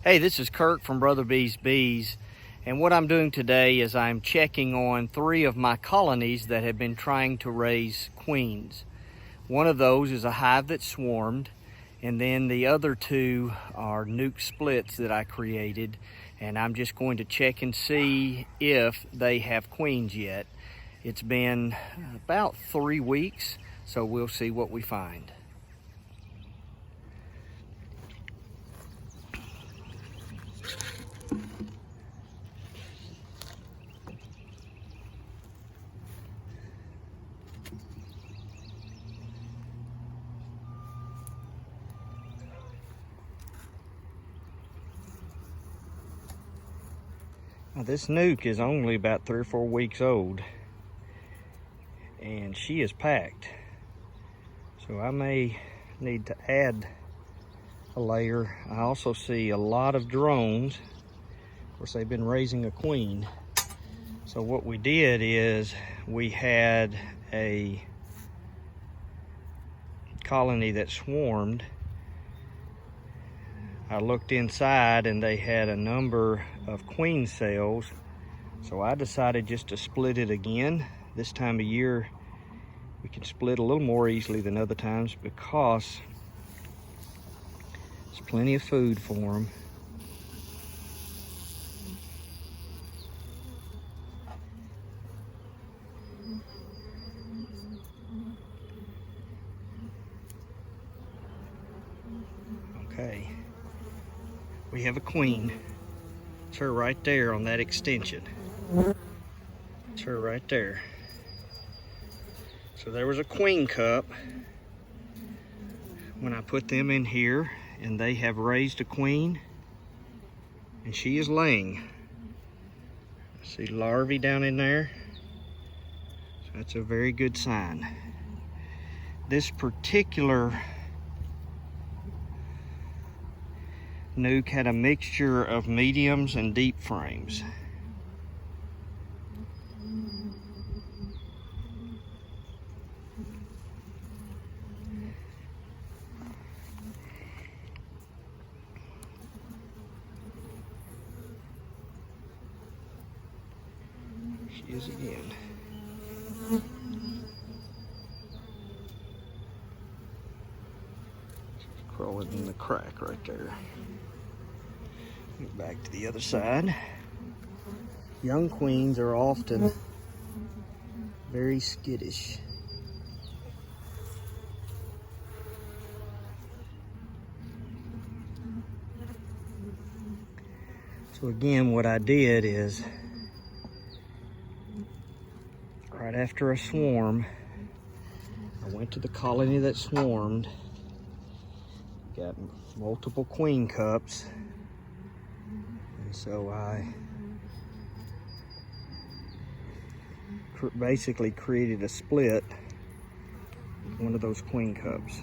Hey, this is Kirk from Brother B's Bees, and what I'm doing today is I'm checking on 3 of my colonies that have been trying to raise queens. One of those is a hive that swarmed, and then the other 2 are nuke splits that I created, and I'm just going to check and see if they have queens yet. It's been about 3 weeks, so we'll see what we find. Now, this nuke is only about 3 or 4 weeks old, and she is packed. So I may need to add a layer. I also see a lot of drones. Of course, they've been raising a queen. So what we did is we had a colony that swarmed. I looked inside and they had a number of queen cells, so I decided just to split it again. This time of year we can split a little more easily than other times because there's plenty of food for them. Okay, we have a queen. It's her right there on that extension. It's her right there. So there was a queen cup when I put them in here, and they have raised a queen, and she is laying. See larvae down in there? So that's a very good sign. This particular nuke had a mixture of mediums and deep frames. She is again. She's crawling in the crack right there. Get back to the other side. Young queens are often very skittish. So again, what I did is, right after a swarm, I went to the colony that swarmed, got multiple queen cups, and so I basically created a split with one of those queen cups.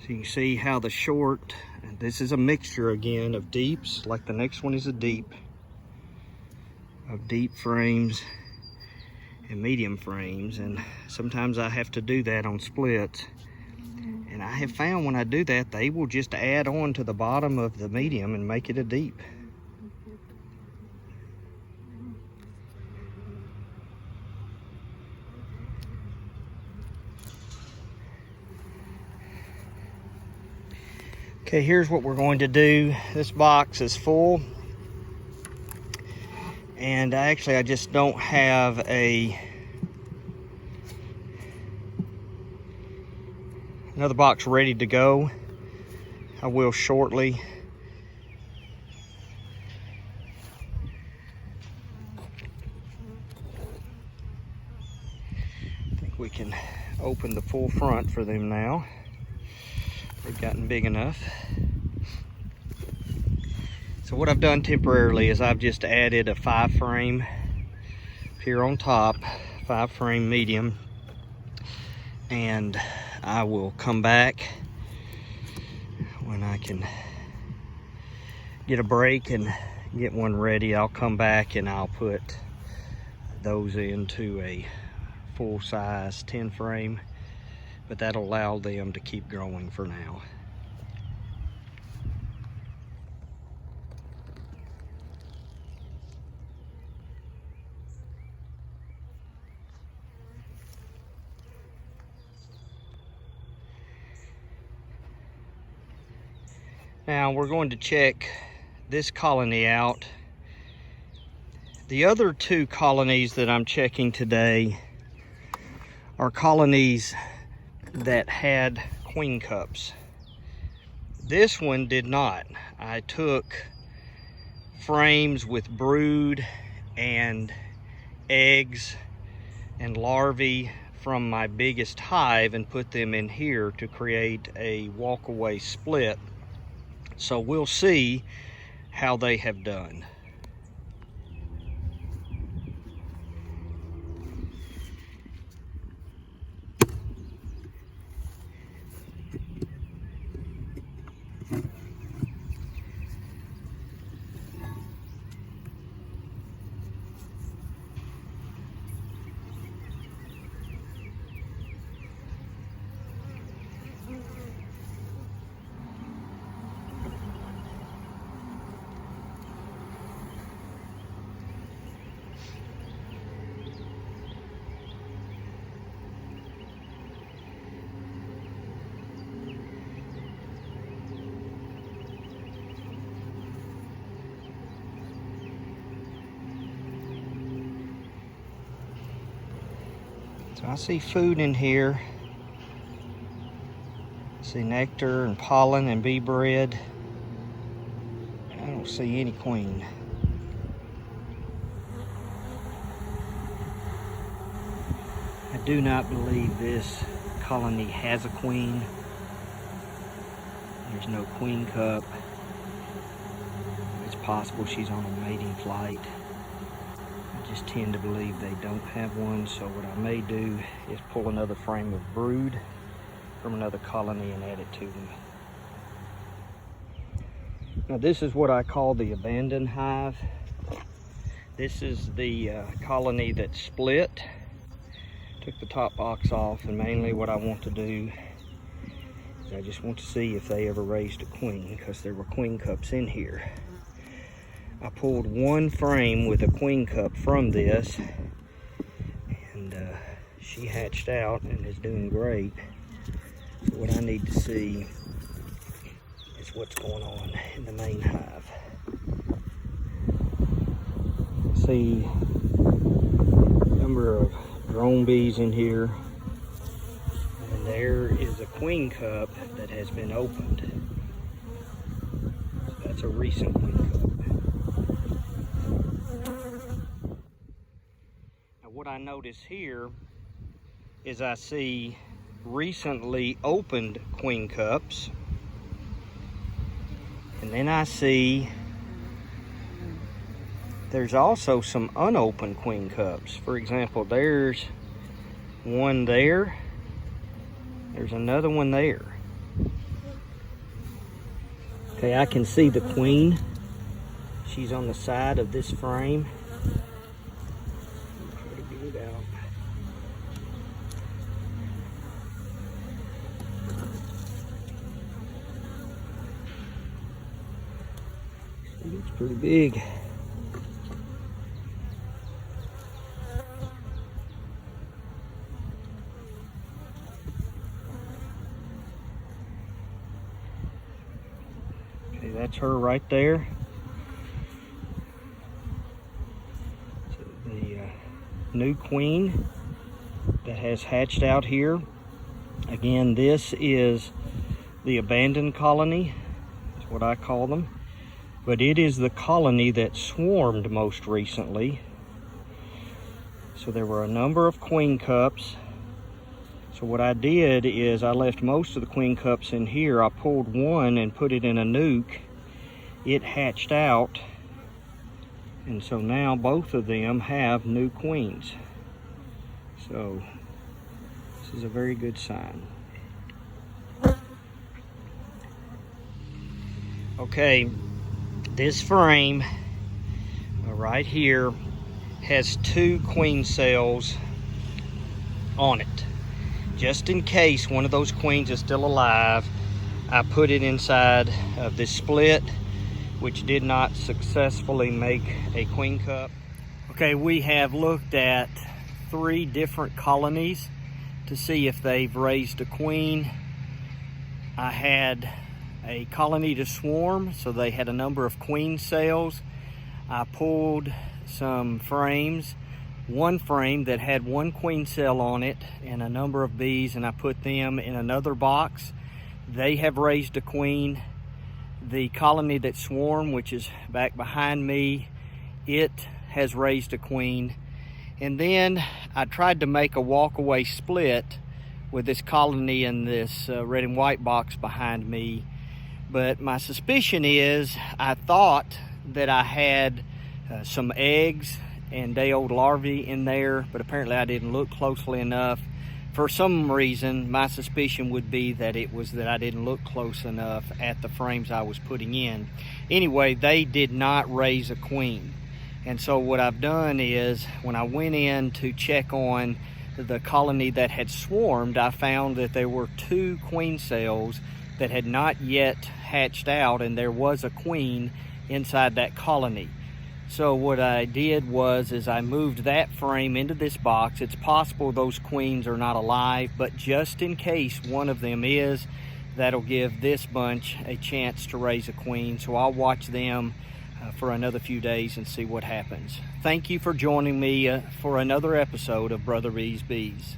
So you can see how the short, this is a mixture again of deeps, like the next one is a deep, of deep frames and medium frames, and sometimes I have to do that on splits. And I have found when I do that, they will just add on to the bottom of the medium and make it a deep. Okay, here's what we're going to do. This box is full, and actually I just don't have another box ready to go. I will shortly. I think we can open the full front for them now. They've gotten big enough. So what I've done temporarily is I've just added a 5 frame here on top, 5 frame medium, and I will come back when I can get a break and get one ready. I'll come back and I'll put those into a full size 10 frame, but that'll allow them to keep growing for now. Now we're going to check this colony out. The other two colonies that I'm checking today are colonies that had queen cups. This one did not. I took frames with brood and eggs and larvae from my biggest hive and put them in here to create a walkaway split. So we'll see how they have done. So I see food in here. I see nectar and pollen and bee bread. I don't see any queen. I do not believe this colony has a queen. There's no queen cup. It's possible she's on a mating flight. I just tend to believe they don't have one, so what I may do is pull another frame of brood from another colony and add it to them. Now this is what I call the abandoned hive. This is the colony that split. Took the top box off, and mainly what I want to do is I just want to see if they ever raised a queen, because there were queen cups in here. I pulled one frame with a queen cup from this, and she hatched out and is doing great. So what I need to see is what's going on in the main hive. See a number of drone bees in here, and there is a queen cup that has been opened. So that's a recent queen cup. Now what I notice here is I see recently opened queen cups, and then I see there's also some unopened queen cups. For example, there's one there. There's another one there. Okay, I can see the queen. She's on the side of this frame. Try to get it out. See, it's pretty big. That's her right there. So the new queen that has hatched out here. Again, this is the abandoned colony. That's what I call them. But it is the colony that swarmed most recently. So there were a number of queen cups. So what I did is I left most of the queen cups in here. I pulled one and put it in a nuke. It hatched out, and so now both of them have new queens. So this is a very good sign. Okay, this frame right here has 2 queen cells on it. Just in case one of those queens is still alive, I put it inside of this split, which did not successfully make a queen cup. Okay, we have looked at 3 different colonies to see if they've raised a queen. I had a colony to swarm, so they had a number of queen cells. I pulled some frames, one frame that had one queen cell on it and a number of bees, and I put them in another box. They have raised a queen. The colony that swarmed, which is back behind me, it has raised a queen. And then I tried to make a walk-away split with this colony in this red and white box behind me. But my suspicion is, I thought that I had some eggs and day-old larvae in there, but apparently I didn't look closely enough. For some reason, my suspicion would be that it was that I didn't look close enough at the frames I was putting in. Anyway, they did not raise a queen. And so what I've done is, when I went in to check on the colony that had swarmed, I found that there were 2 queen cells that had not yet hatched out, and there was a queen inside that colony. So what I did was I moved that frame into this box. It's possible those queens are not alive, but just in case one of them is, that'll give this bunch a chance to raise a queen. So I'll watch them for another few days and see what happens. Thank you for joining me for another episode of Brother B's Bees.